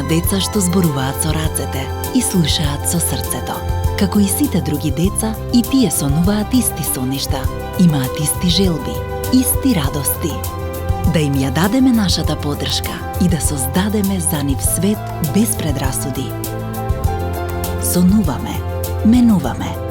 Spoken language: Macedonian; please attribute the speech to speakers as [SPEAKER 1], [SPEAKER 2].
[SPEAKER 1] деца што зборуваат со рацете и слушаат со срцето. Како и сите други деца, и тие сонуваат исти соништа, имаат исти желби, исти радости. Да им ја дадеме нашата поддршка и да создадеме за нив свет без предрасуди. Сонуваме, менуваме.